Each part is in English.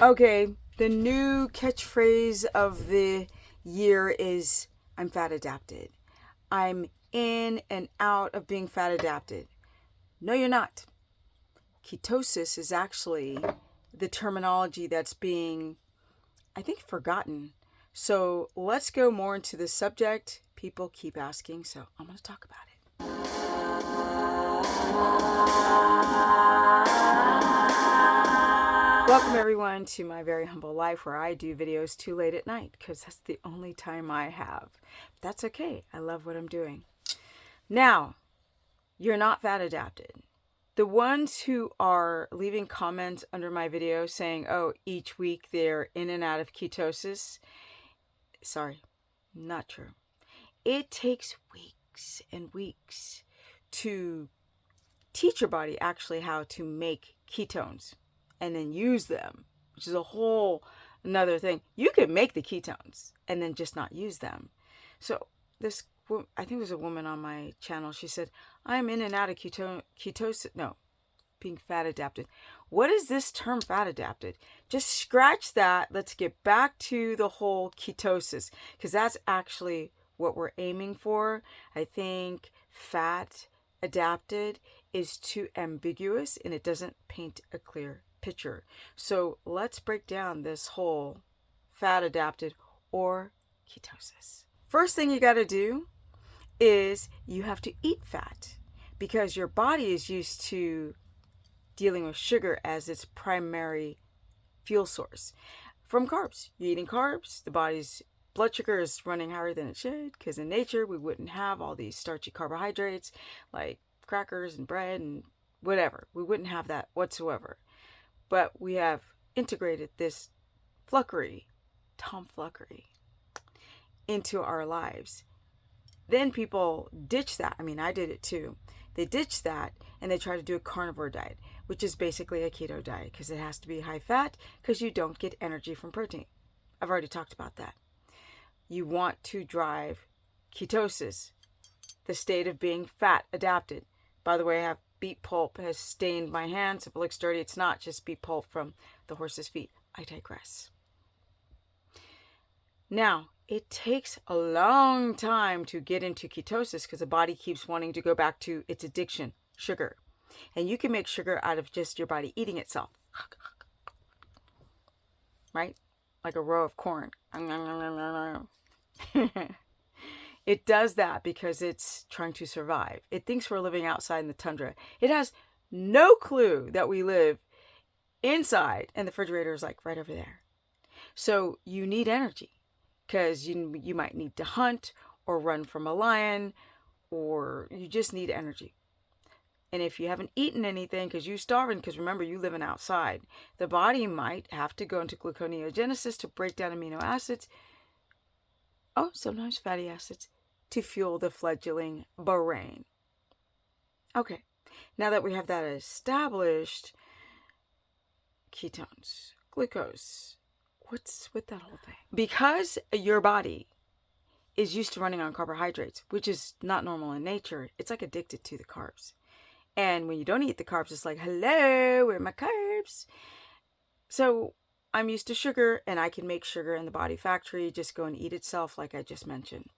Okay, the new catchphrase of the year is I'm fat adapted. I'm in and out of being fat adapted. No, you're not. Ketosis is actually the terminology that's being, I think, forgotten. So let's go more into the subject. People keep asking, so I'm going to talk about it. Welcome everyone to my very humble life where I do videos too late at night because that's the only time I have. But that's okay. I love what I'm doing. Now, you're not fat adapted. The ones who are leaving comments under my video saying, oh, each week they're in and out of ketosis. Sorry, not true. It takes weeks and weeks to teach your body actually how to make ketones and then use them, which is a whole another thing. You could make the ketones and then just not use them. So this, I think there's a woman on my channel. She said, I'm in and out of ketosis. No, being fat adapted. What is this term fat adapted? Just scratch that. Let's get back to the whole ketosis because that's actually what we're aiming for. I think fat adapted is too ambiguous and it doesn't paint a clear picture. So let's break down this whole fat adapted or ketosis. First thing you got to do is you have to eat fat because your body is used to dealing with sugar as its primary fuel source from carbs. You're eating carbs, the body's blood sugar is running higher than it should because in nature we wouldn't have all these starchy carbohydrates like crackers and bread and whatever. We wouldn't have that whatsoever. But we have integrated this tomfoolery into our lives. Then people ditch that. I mean, I did it too. They ditch that and they try to do a carnivore diet, which is basically a keto diet because it has to be high fat because you don't get energy from protein. I've already talked about that. You want to drive ketosis, the state of being fat adapted. By the way, I have beet pulp has stained my hands. If it looks dirty, it's not just beet pulp from the horse's feet. I digress. Now, it takes a long time to get into ketosis because the body keeps wanting to go back to its addiction, sugar. And you can make sugar out of just your body eating itself. Right? Like a row of corn. It does that because it's trying to survive. It thinks we're living outside in the tundra. It has no clue that we live inside and the refrigerator is like right over there. So you need energy because you might need to hunt or run from a lion or you just need energy. And if you haven't eaten anything because you're starving, because remember, you're living outside, the body might have to go into gluconeogenesis to break down amino acids. Oh, sometimes fatty acids to fuel the fledgling brain. Okay, now that we have that established, ketones, glucose, what's with that whole thing? Because your body is used to running on carbohydrates, which is not normal in nature, it's like addicted to the carbs. And when you don't eat the carbs, it's like, hello, where are my carbs? So I'm used to sugar and I can make sugar in the body factory, just go and eat itself like I just mentioned.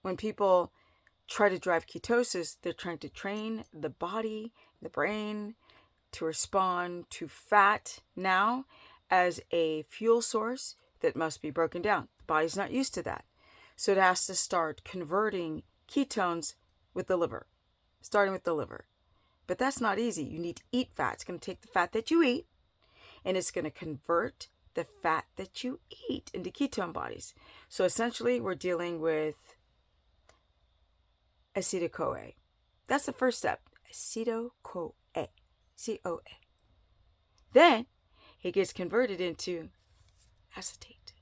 When people try to drive ketosis, they're trying to train the body, the brain to respond to fat now as a fuel source that must be broken down. The body's not used to that. So it has to start converting ketones with the liver, starting with the liver. But that's not easy. You need to eat fat. It's going to take the fat that you eat and it's going to convert the fat that you eat into ketone bodies. So essentially, we're dealing with acetyl-CoA. That's the first step. Acetyl-CoA. CoA. Then it gets converted into acetate.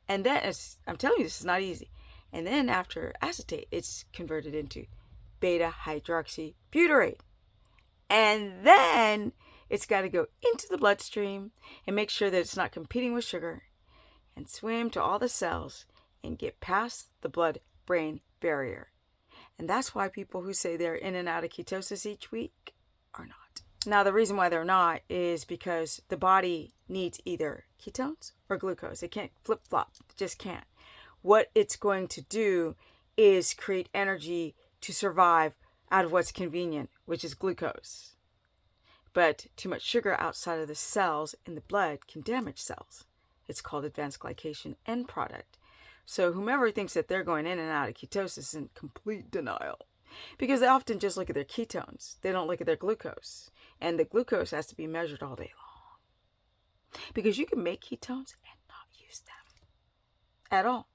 And then, I'm telling you, this is not easy. And then after acetate, it's converted into beta-hydroxybutyrate. And then it's got to go into the bloodstream and make sure that it's not competing with sugar and swim to all the cells and get past the blood-brain barrier. And that's why people who say they're in and out of ketosis each week are not. Now, the reason why they're not is because the body needs either ketones or glucose. It can't flip-flop. It just can't. What it's going to do is create energy to survive out of what's convenient, which is glucose. But too much sugar outside of the cells in the blood can damage cells. It's called advanced glycation end product. So whomever thinks that they're going in and out of ketosis is in complete denial. Because they often just look at their ketones. They don't look at their glucose. And the glucose has to be measured all day long. Because you can make ketones and not use them at all.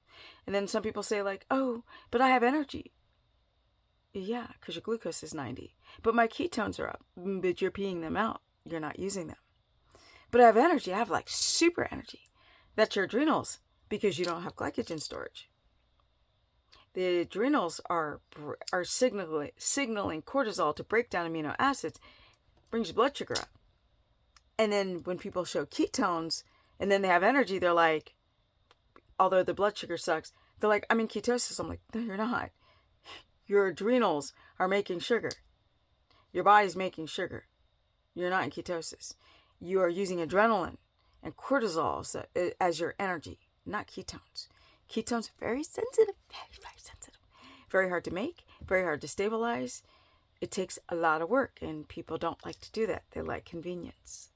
And then some people say like, oh, but I have energy. Yeah, because your glucose is 90. But my ketones are up. But you're peeing them out. You're not using them. But I have energy. I have like super energy. That's your adrenals because you don't have glycogen storage. The adrenals are signaling cortisol to break down amino acids, brings your blood sugar up. And then when people show ketones and then they have energy, they're like, although the blood sugar sucks, they're like, I'm in ketosis. I'm like, no, you're not. Your adrenals are making sugar. Your body's making sugar. You're not in ketosis. You are using adrenaline and cortisol as your energy, not ketones. Ketones are very sensitive, very sensitive. Very hard to make, very hard to stabilize. It takes a lot of work, and people don't like to do that. They like convenience.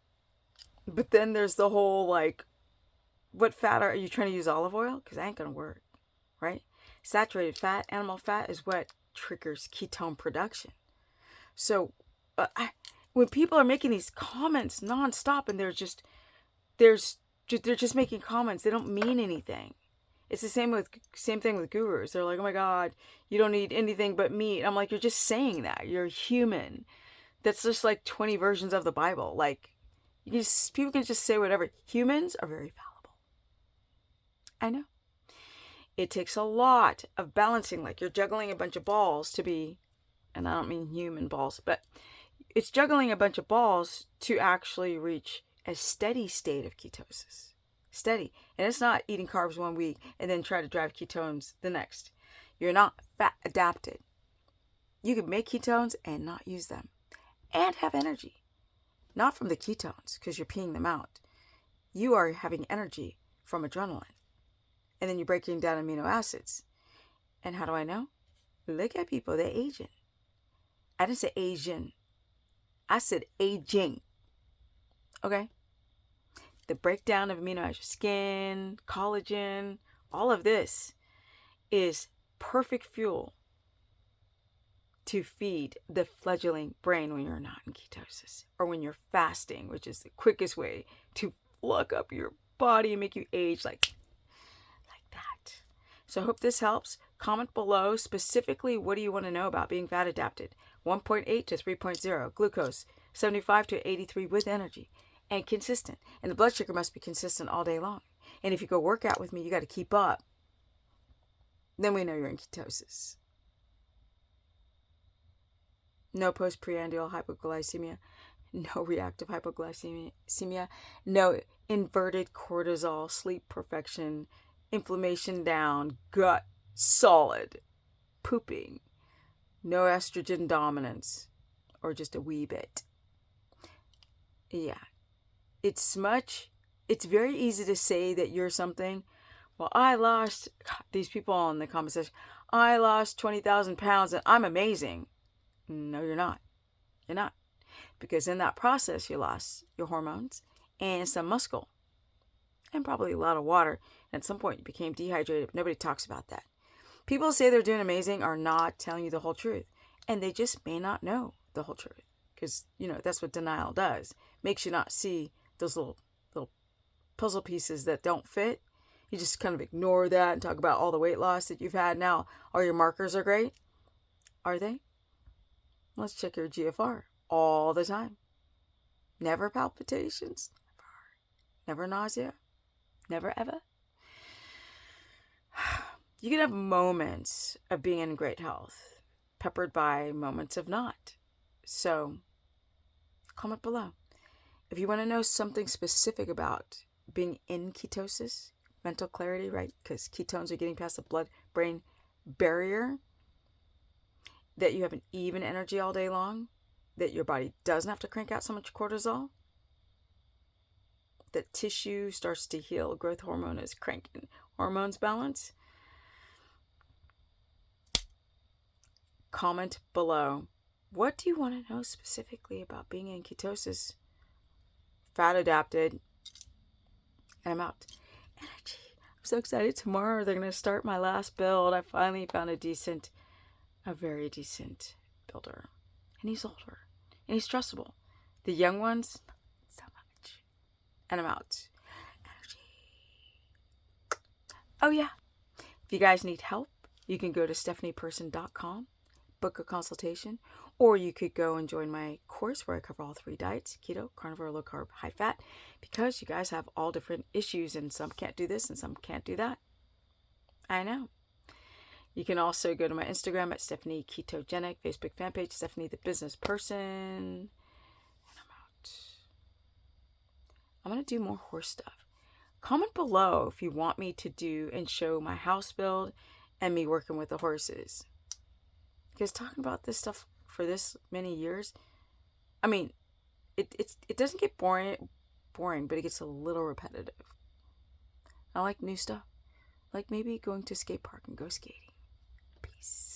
But then there's the whole, like, what fat are you trying to use? Olive oil? Because that ain't going to work, right? Saturated fat, animal fat, is what triggers ketone production. So when people are making these comments nonstop, and they're just making comments, they don't mean anything. It's the same thing with gurus. They're like, oh my God, you don't need anything but meat. I'm like, you're just saying that. You're human. That's just like 20 versions of the Bible. Like, people can just say whatever. Humans are very fallible. I know. It takes a lot of balancing. Like, you're juggling a bunch of balls to be, and I don't mean human balls, but it's juggling a bunch of balls to actually reach a steady state of ketosis. Steady. And it's not eating carbs 1 week and then try to drive ketones the next. You're not fat adapted. You can make ketones and not use them and have energy. Not from the ketones because you're peeing them out. You are having energy from adrenaline. And then you're breaking down amino acids. And how do I know? Look at people. They're aging. I didn't say Asian. I said aging. Okay? The breakdown of amino acids, skin, collagen, all of this is perfect fuel to feed the fledgling brain when you're not in ketosis or when you're fasting, which is the quickest way to look up your body and make you age like that. So I hope this helps. Comment below specifically what do you want to know about being fat adapted. 1.8 to 3.0, glucose, 75 to 83 with energy. And consistent. And the blood sugar must be consistent all day long. And if you go work out with me, you got to keep up. Then we know you're in ketosis. No postprandial hypoglycemia. No reactive hypoglycemia. No inverted cortisol, sleep perfection, inflammation down, gut solid, pooping. No estrogen dominance. Or just a wee bit. Yeah. It's very easy to say that you're something. Well, these people in the comment section, I lost 20,000 pounds and I'm amazing. No, you're not. You're not. Because in that process, you lost your hormones and some muscle and probably a lot of water. And at some point, you became dehydrated. But nobody talks about that. People say they're doing amazing are not telling you the whole truth. And they just may not know the whole truth. Because, that's what denial does. Makes you not see those little puzzle pieces that don't fit. You just kind of ignore that and talk about all the weight loss that you've had. Now, all your markers are great. Are they? Let's check your GFR all the time. Never palpitations. Never nausea. Never ever. You can have moments of being in great health, peppered by moments of not. So, comment below. If you want to know something specific about being in ketosis, mental clarity, right? Because ketones are getting past the blood-brain barrier, that you have an even energy all day long, that your body doesn't have to crank out so much cortisol, that tissue starts to heal, growth hormone is cranking, hormones balance. Comment below. What do you want to know specifically about being in ketosis, fat adapted, and I'm out. Energy. I'm so excited. Tomorrow they're going to start my last build. I finally found a very decent builder. And he's older. And he's trustable. The young ones, not so much. And I'm out. Energy. Oh yeah. If you guys need help, you can go to stephanieperson.com, book a consultation, or you could go and join my course where I cover all 3 diets: keto, carnivore, low carb, high fat, because you guys have all different issues and some can't do this and some can't do that. I know. You can also go to my Instagram at Stephanie Ketogenic, Facebook fan page, Stephanie the Business Person. And I'm out. I'm going to do more horse stuff. Comment below if you want me to do and show my house build and me working with the horses. Because talking about this stuff for this many years, I mean, it doesn't get boring, but it gets a little repetitive. I like new stuff. Like maybe going to a skate park and go skating. Peace.